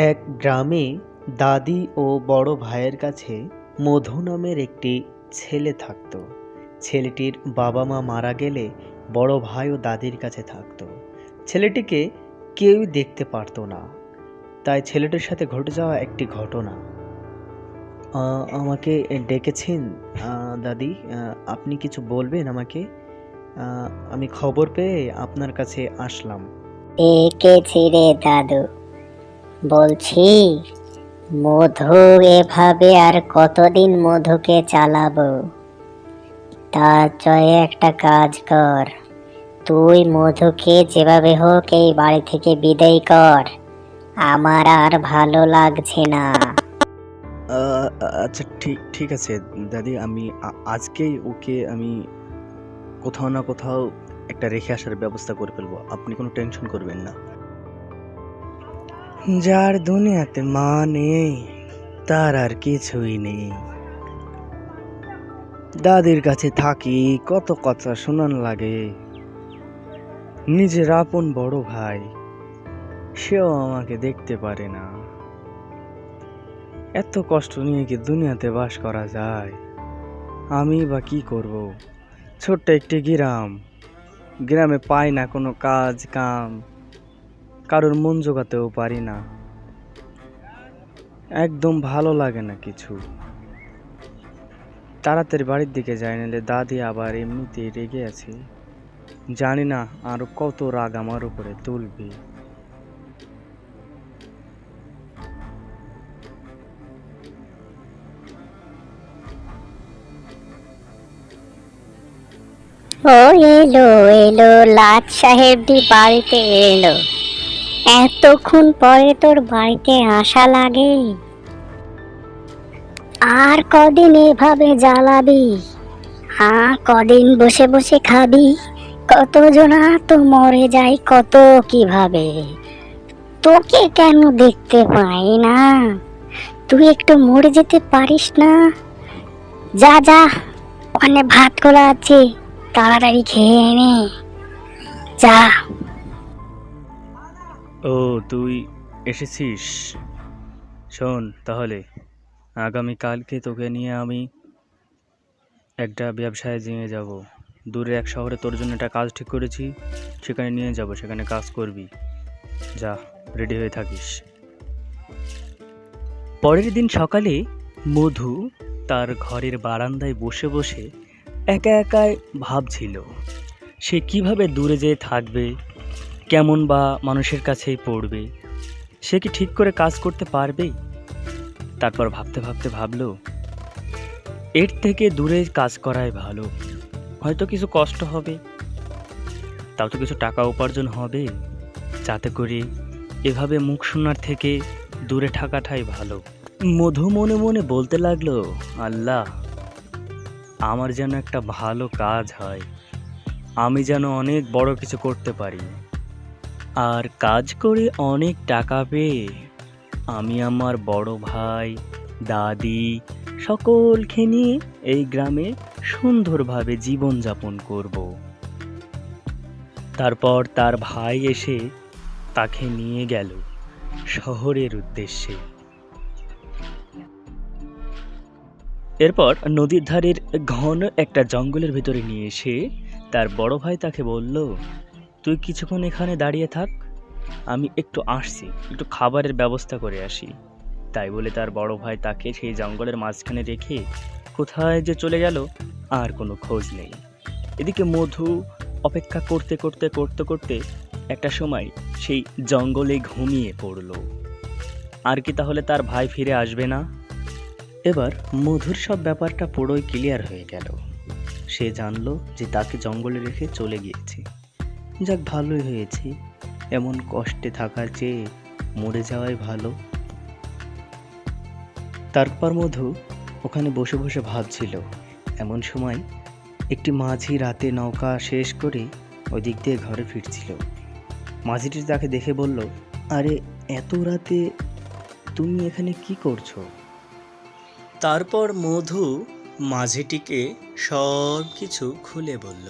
এক গ্রামে দাদি ও বড় ভাইয়ের কাছে মধু নামের একটি ছেলে থাকত। ছেলেটির বাবা মা মারা গেলে বড় ভাই ও দাদির কাছে থাকত। ছেলেটিকে কেউই দেখতে পারত না, তাই ছেলেটির সাথে ঘটে যাওয়া একটি ঘটনা। আমাকে ডেকেছেন দাদি? আপনি কিছু বলবেন আমাকে? আমি খবর পেয়ে আপনার কাছে আসলাম। ডেকেছি রে দাদু, বলছি মধু এভাবে আর কতদিন মধুকে চালাবো? তার চেয়ে একটা কাজ কর, তুই মধুকে যেভাবে হোক এই বাড়ি থেকে বিদায় কর, আমার আর ভালো লাগছে না। আচ্ছা, ঠিক ঠিক আছে দাদি। আমি আজকেই ওকে আমি কোথাও না কোথাও একটা রেখে আসার ব্যবস্থা করে ফেলবো। আপনি কোনো টেনশন করবেন না। যার দুনিয়াতে মা নেই, তার আর কিছুই নেই। দাদির কাছে থাকি, কত কথা শোনান লাগে। নিজের আপন বড় ভাই, সেও আমাকে দেখতে পারে না। এত কষ্ট নিয়ে কি দুনিয়াতে বাস করা যায়? আমি বা কি করব? ছোট্ট একটি গ্রামে পাই না কোনো কাজ কাম, কারোর মন জোগাতেও পারি না। একদম ভালো লাগে না কিছু। তাড়াতাড়ি বাড়ির দিকে যাই, নাহলে দাদি আবার এমনিতেই রেগে আছে। জানি না আরো কত রাগ আমার উপরে তুলবে। ও এলো এলো, লাট সাহেবটি বাড়িতে এলো। এতক্ষণ পরে তোর বাড়িতে আসা লাগে? আর কদিন এভাবে জ্বালাবি? আর কদিন বসে বসে খাবি? কতজনা তো মরে যায় কত কিভাবে, তোকে কেন দেখতে পাই না? তুই একটু মরে যেতে পারিস না? যা যা, ওখানে ভাত করা আছে, তাড়াতাড়ি খেয়ে নে, যা। ও, তুই এসেছিস? শোন তাহলে, আগামীকালকে তোকে নিয়ে আমি একটা ব্যবসায় নিয়ে যাব। দূরে এক শহরে তোর জন্য একটা কাজ ঠিক করেছি, সেখানে নিয়ে যাব, সেখানে কাজ করবি। যা, রেডি হয়ে থাকিস। পরের দিন সকালে মধু তার ঘরের বারান্দায় বসে বসে একা একাই ভাবছিল সে কিভাবে দূরে যেয়ে থাকবে, কেমন বা মানুষের কাছেই পড়বে, সে কি ঠিক করে কাজ করতে পারবে? তারপর ভাবতে ভাবতে ভাবলো, এর থেকে দূরে কাজ করাই ভালো। হয়তো কিছু কষ্ট হবে, তাও তো কিছু টাকা উপার্জন হবে। যাতে করে এভাবে মুখ শোনার থেকে দূরে থাকাটাই ভালো। মধু মনে মনে বলতে লাগলো, আল্লাহ, আমার যেন একটা ভালো কাজ হয়, আমি যেন অনেক বড় কিছু করতে পারি, আর কাজ করে অনেক টাকা পেয়ে আমি আমার বড় ভাই, দাদি সকলকে নিয়ে এই গ্রামে সুন্দরভাবে জীবনযাপন করব। তারপর তার ভাই এসে তাকে নিয়ে গেল শহরের উদ্দেশ্যে। এরপর নদীর ধারের ঘন একটা জঙ্গলের ভিতরে নিয়ে এসে তার বড় ভাই তাকে বলল, তুই কিছুক্ষণ এখানে দাঁড়িয়ে থাক, আমি একটু আসছি, একটু খাবারের ব্যবস্থা করে আসি। তাই বলে তার বড় ভাই তাকে সেই জঙ্গলের মাঝখানে রেখে কোথায় যে চলে গেল আর কোনো খোঁজ নেই। এদিকে মধু অপেক্ষা করতে করতে করতে করতে একটা সময় সেই জঙ্গলে ঘুমিয়ে পড়ল। আর কি তাহলে তার ভাই ফিরে আসবে না? এবার মধুর সব ব্যাপারটা পুরোই ক্লিয়ার হয়ে গেল। সে জানলো যে তাকে জঙ্গলে রেখে চলে গিয়েছে। যাক, ভালোই হয়েছে, এমন কষ্টে থাকার চেয়ে মরে যাওয়াই ভালো। তারপর মধু ওখানে বসে বসে ভাবছিল। এমন সময় একটি মাঝি রাতে নৌকা শেষ করে ওই দিক দিয়ে ঘরে ফিরছিল। মাঝিটি তাকে দেখে বলল, আরে, এত রাতে তুমি এখানে কি করছো? তারপর মধু মাঝিটিকে সব কিছু খুলে বলল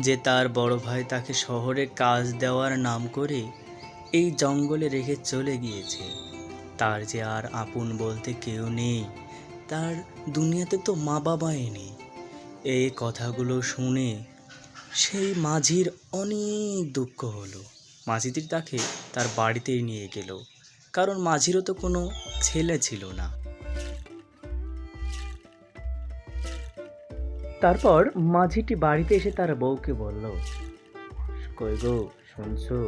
যে তার বড় ভাই তাকে শহরে কাজ দেওয়ার নাম করে এই জঙ্গলে রেখে চলে গিয়েছে। তার যে আর আপন বলতে কেউ নেই, তার দুনিয়াতে তো মা বাবাই নেই। এই কথাগুলো শুনে সেই মাঝির অনেক দুঃখ হলো। মাঝিটি তাকে তার বাড়িতেই নিয়ে গেল, কারণ মাঝিরও তো কোনো ছেলে ছিল না। তারপর মাঝিটি বাড়িতে এসে তার বউকে বলল, কই গো, শুনছো?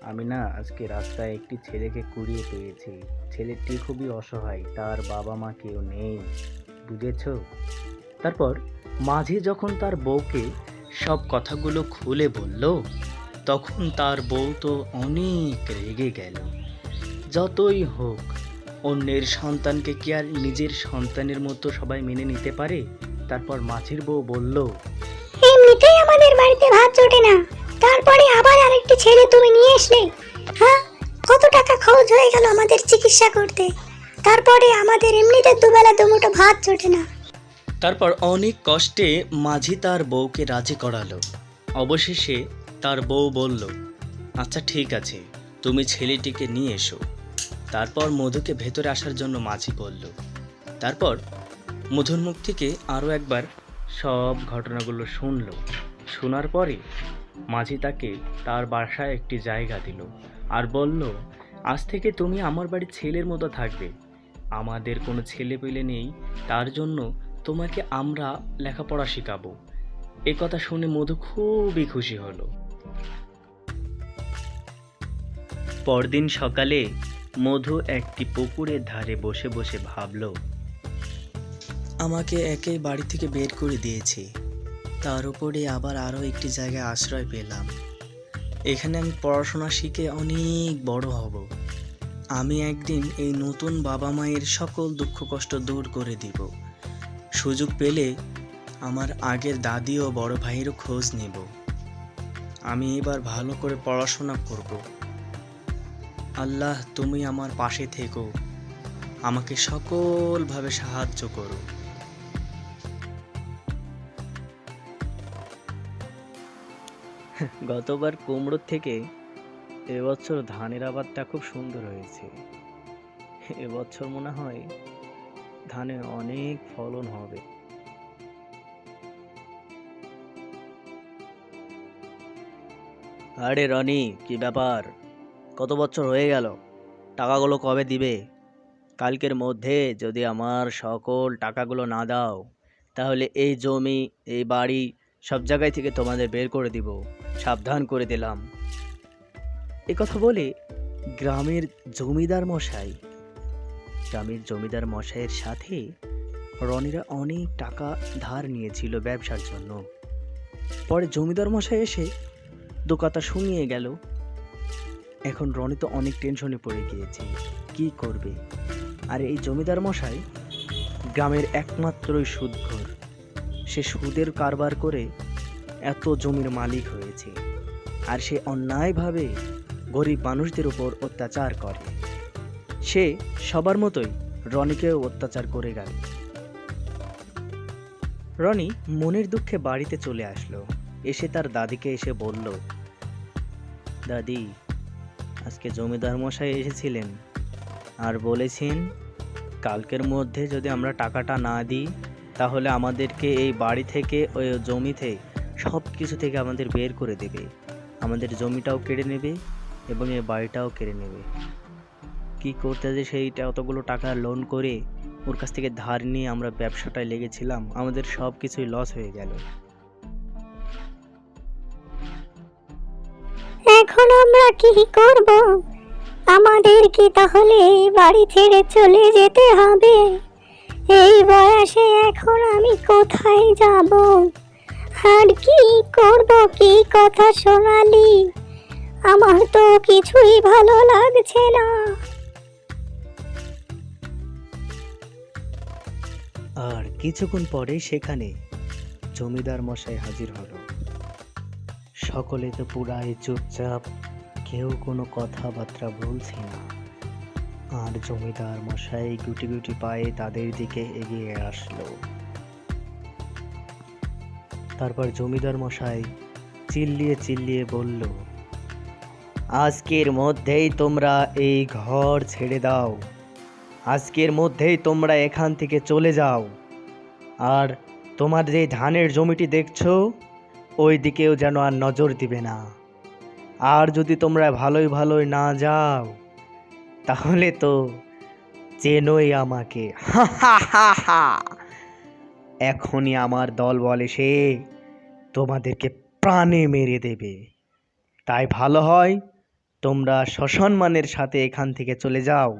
আমি না আজকে রাস্তায় একটি ছেলেকে কুড়িয়ে পেয়েছি। ছেলেটি খুবই অসহায়, তার বাবা মা কেউ নেই, বুঝেছো? তারপর মাঝি যখন তার বউকে সব কথাগুলো খুলে বলল, তখন তার বউ তো অনেক রেগে গেল। যতই হোক, অন্যের সন্তানকে কি আর নিজের সন্তানের মতো সবাই মেনে নিতে পারে? তারপর মাঝির বউ বলল, এমনিতেই আমাদের বাড়িতে ভাত জোটে না, তারপরে আবার আরেকটি ছেলে তুমি নিয়ে আসলে। হ্যাঁ, কত টাকা খরচ হয়ে গেল আমাদের চিকিৎসা করতে, তারপরে আমাদের এমনিতে দুবেলা দুমুঠো ভাত জোটে না। তারপর অনেক কষ্টে মাঝি তার বউকে রাজি করালো। অবশেষে তার বউ বলল, আচ্ছা ঠিক আছে, তুমি ছেলেটিকে নিয়ে এসো। তারপর মধুকে ভেতরে আসার জন্য মাঝি বলল। তারপর মধুর মুখ থেকে আরও একবার সব ঘটনাগুলো শুনল। শোনার পরে মাঝি তাকে তার বাসায় একটি জায়গা দিল আর বলল, আজ থেকে তুমি আমার বাড়ির ছেলের মতো থাকবে। আমাদের কোনো ছেলে পেলে নেই, তার জন্য তোমাকে আমরা লেখাপড়া শেখাবো। এ কথা শুনে মধু খুবই খুশি হলো। পরদিন সকালে মধু একটি পুকুরের ধারে বসে বসে ভাবল, আমাকে একেই বাড়ি থেকে বের করে দিয়েছে, তার উপরে আবার আরও একটি জায়গায় আশ্রয় পেলাম। এখানে আমি পড়াশোনা শিখে অনেক বড় হব। আমি একদিন এই নতুন বাবা মায়ের সকল দুঃখ কষ্ট দূর করে দিব। সুযোগ পেলে আমার আগের দাদি ও বড় ভাইয়েরও খোঁজ নেব। আমি এবার ভালো করে পড়াশোনা করব। আল্লাহ, তুমি আমার পাশে থেকো, আমাকে সকলভাবে সাহায্য করো। গতবার কুমড়োর থেকে এবছর ধানের আবাদটা খুব সুন্দর হয়েছে। এবছর মনে হয় ধানে অনেক ফলন হবে। আরে রনি, কি ব্যাপার? কত বছর হয়ে গেল, টাকাগুলো কবে দিবে? কালকের মধ্যে যদি আমার সকল টাকাগুলো না দাও, তাহলে এই জমি, এই বাড়ি সব জায়গায় থেকে তোমাদের বের করে দিব, সাবধান করে দিলাম। এ কথা বলে গ্রামের জমিদার মশাইয়ের সাথে রনিরা অনেক টাকা ধার নিয়েছিল ব্যবসার জন্য। পরে জমিদার মশাই এসে দু কথা শুনিয়ে গেল। এখন রনি তো অনেক টেনশনে পড়ে গিয়েছে, কি করবে? আর এই জমিদার মশাই গ্রামের একমাত্রই সুদখোর। সে সুদের কারবার করে এত জমির মালিক হয়েছে, আর সে অন্যায়ভাবে গরিব মানুষদের উপর অত্যাচার করে। সে সবার মতোই রনিকেও অত্যাচার করে গেল। রনি মনের দুঃখে বাড়িতে চলে আসলো। এসে তার দাদিকে এসে বলল, দাদি, আজকে জমিদার মশাই এসেছিলেন আর বলেছেন কালকের মধ্যে যদি আমরা টাকাটা না দিই, তাহলে আমাদেরকে এই বাড়ি থেকে, ওই জমিতে সব কিছু থেকে আমাদের বের করে দেবে। আমাদের জমিটাও কেড়ে নেবে এবং এই বাড়িটাও কেড়ে নেবে। কি করতে যে সেইটা অতগুলো টাকা লোন করে ওর কাছ থেকে ধার নিয়ে আমরা ব্যবসাটায় লেগেছিলাম, আমাদের সব কিছুই লস হয়ে গেল। এখন আমরা কি করব? আমাদের কি তাহলে এই বাড়ি ছেড়ে চলে যেতে হবে? এই বয়সে এখন আমি কোথায় যাব? আর কি করব? কি কথা শোনালি, আমার তো কিছুই ভালো লাগছে না। আর কিছুক্ষণ পরে সেখানে জমিদার মশাই হাজির হলো। সকলে তো পুরাই চুপচাপ, কেউ কোনো কথাবার্তা বলছে না। আর জমিদার মশাই গুটি গুটি পায়ে তাদের দিকে এগিয়ে আসলো। তারপর জমিদার মশাই চিল্লিয়ে চিল্লিয়ে বলল, আজকের মধ্যেই তোমরা এই ঘর ছেড়ে দাও, আজকের মধ্যেই তোমরা এখান থেকে চলে যাও। আর তোমার যে ধানের জমিটি দেখছো ওই দিকেও যেন আর নজর দিবে না। আর যদি তোমরা ভালোই ভালোই না যাও তাহলে তো চেনোই আমাকে। এখনই আমার দলবল এসে তোমাদেরকে প্রাণে মেরে দেবে। তাই ভালো হয় তোমরা সসম্মানের সাথে এখান থেকে চলে যাও,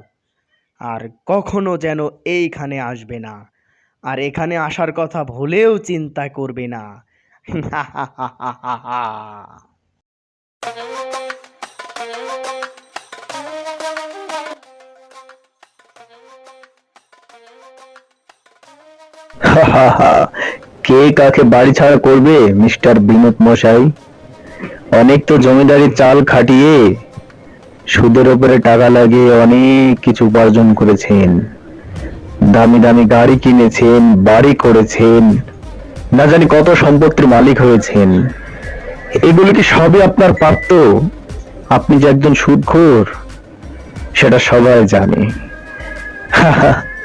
আর কখনো যেন এইখানে আসবে না, আর এখানে আসার কথা ভুলেও চিন্তা করবে না। কে কাকে বাড়ি ছাড়া করবে মিস্টার বিনোদ মশাই? অনেক তো জমিদারি চাল খাটিয়ে সুদের উপরে টাকা লাগিয়ে অনেক কিছু উপার্জন করেছেন, দামি দামি গাড়ি কিনেছেন, বাড়ি করেছেন, না জানি কত সম্পত্তির মালিক হয়েছেন। এগুলো কি সবই আপনার প্রাপ্য? আপনি যে একজন সুদখোর সেটা সবাই জানে।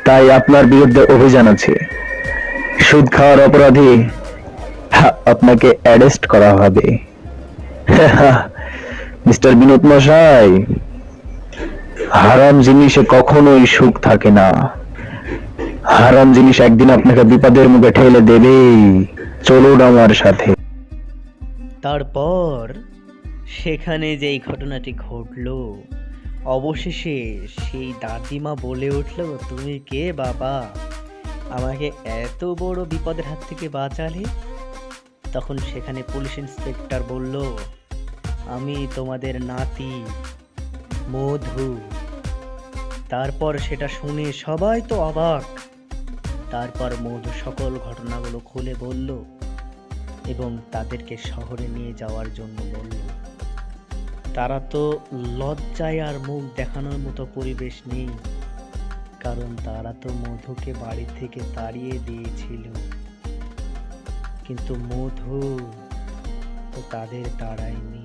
তাই আপনার বিরুদ্ধে অভিযান আছে। সুদ খাওয়ার অপরাধে আপনাকে অ্যারেস্ট করা হবে। মিস্টার বিনোদ মশাই, হারাম জিনিসে কখনোই সুখ থাকে না। হারাম জিনিস একদিন আপনাকে বিপদের মুখে ঠেলে দেবেই। চলুন আমার সাথে। তারপর সেখানে যেই ঘটনাটি ঘটলো, অবশেষে সেই দাদিমা বলে উঠল, তুমি কে বাবা, আমাকে এত বড় বিপদের হাত থেকে বাঁচালে? তখন সেখানে পুলিশ ইন্সপেক্টর বলল, আমি তোমাদের নাতি মধু। তারপর সেটা শুনে সবাই তো অবাক। তারপর মধু সকল ঘটনাগুলো খুলে বলল এবং তাদেরকে শহরে নিয়ে যাওয়ার জন্য বলল। তারা তো লজ্জায় আর মুখ দেখানোর মতো পরিবেশ নেই, কারণ তারা তো মধুকে বাড়ি থেকে তাড়িয়ে দিয়েছিল। কিন্তু মধু তো তাদের তাড়ায়নি।